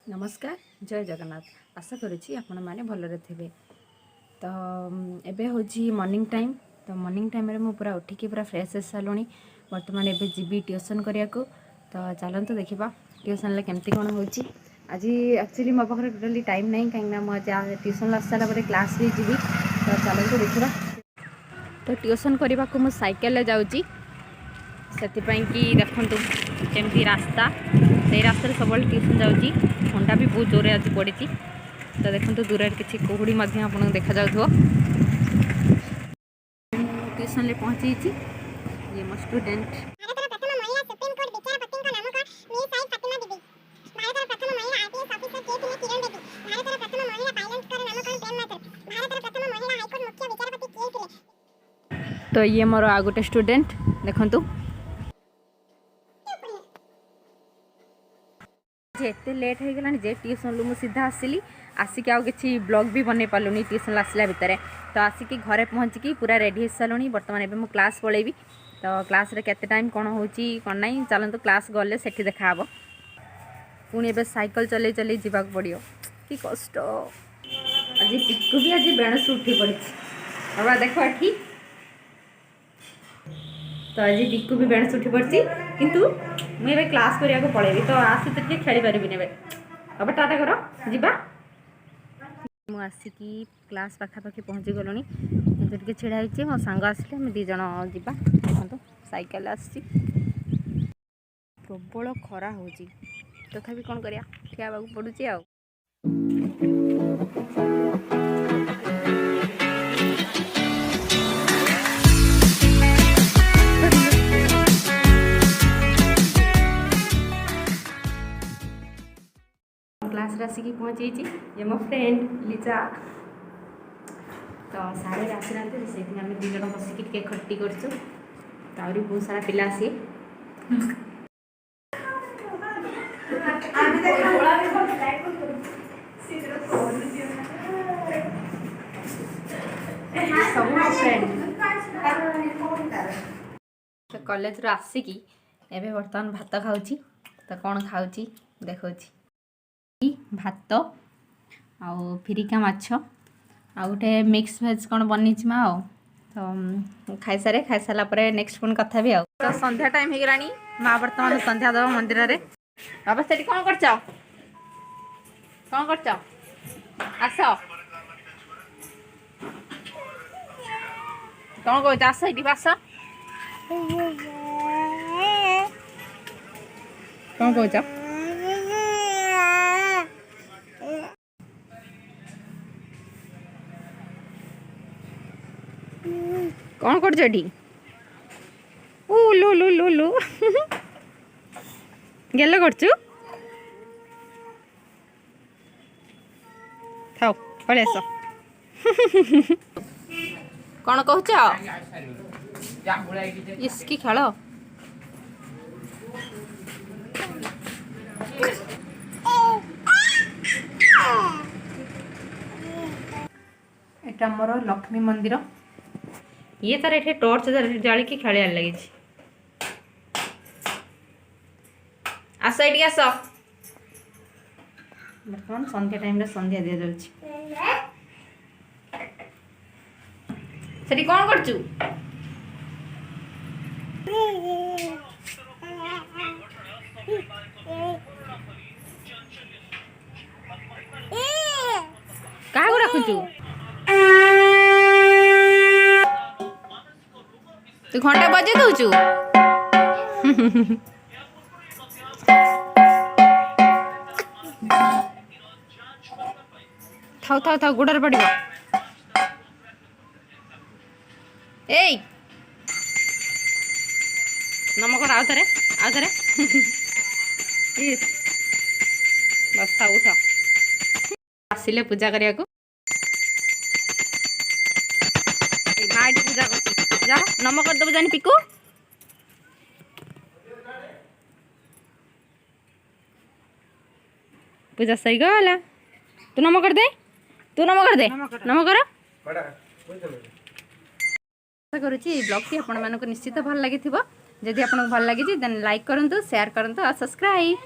नमस्कार जय जगन्नाथ आशा करुँची आपण मैंने भलरे थे। तो एबे हूँ मॉर्निंग टाइम। तो मॉर्निंग टाइम मु पूरा उठिकी पूरा फ्रेश हो सारूँ। बर्तमान एबे जीवी ट्यूशन करिया को। तो चलते देखा ट्यूशन केमती कौन हो। आज एक्चुअली मो पाखे टोटाली टाइम नहीं कहीं मुझे ट्यूशन आस सारा क्लास भी जी। तो चलते देखा। तो ट्यूशन करने को मुझे साइकेल जाऊँगी से देखु केमती रास्ता से रास्ते सब ट्यूशन जाऊँगी। ठंडा भी बहुत जोर आज पड़ी। तो देखो दूर किसी कुहुड़ी आपको देखा जाऊ। ट्यूशन पहुँची ये मो स्टूडेंट। तो ये मोर आ गोटे स्टूडेंट देखंतु एते लेट हो गलानी जे ट्यूशन लु सीधा आसिली आसिक आउ किसी ब्लॉग भी बन पार्लुनी ट्यूशन आसला भितर। तो आसिक घरे पहुँचिकी पूरा रेडी हो सारूँ। बर्तमान एबे मु क्लास पलैबी। तो क्लास रे केते टाइम कौन हो कौन नहीं चलते क्लास गले सेठी देखा हे। पुणी एबे साइकिल चले चले जीवा पड़ो कि कष्ट। आज टिकू भी आज बेणस उठी पड़ी बाबा देख एठी। तो आज टिकू भी बेणस उठी पड़ी किंतु मुझे क्लास करिया को पलैबी। तो आसी तो खेली पारि अब टाटा कर जीवा। मुझे आसिकी क्लास पाखापाखि पहुँची गलुनी किंतु छिड़ा मो सांग आसिले मैं दी जन जीवा। देखो साइकेल आसी प्रबल खरा हो तथापि कौन करिया ठिया पड़ुची आ। क्लास आसिकी पहुँची ये मो फ्रेंड लिजा। तो सारे आसी ना से आम दी जन बसिक खटी कर बहुत सारा पिला आसी सब फ्रेंड। तो कॉलेज रो आसिकी एबे बर्तमान भात खाऊची। तो कौन खाऊची देखो भात आउ फिरिका माछ आ गोटे मिक्स भेज कौन बनी माँ आ। तो खाई सारा नेक्स्ट पुणी कथा भी आ। तो संध्या टाइम हो गलानी माँ बर्तमान संध्या दब मंदिर रे। बाबा से कौन कर आस कौन कह आस ये आस कौन कह कौन कर लु लु लु लु गेल कर पलि आस कौन कह इसकी खेल एटा मोर लक्ष्मी मंदिर। ये तार ये टॉर्च जालिकी खेल लगी। आस ये आस बर्तमान संध्या टाइम संध्या दि जाऊँगी। कौन कर क्या रखुचु तू घंटा बजे दौचु थाउ थाउ थाउ गोड़े पड़ नमक आउ थे बस था उठ आसिले पूजा करिया को माँ पूजा कर जा नम करदेव जानी पिकू पूजा सही गला। तू नम कर दे नम कर करुँची ब्लॉग टी आपण मानक निश्चित भल लगी जदि आपको भल लगी देन लाइक करूँ शेयर करूँ और सब्सक्राइब।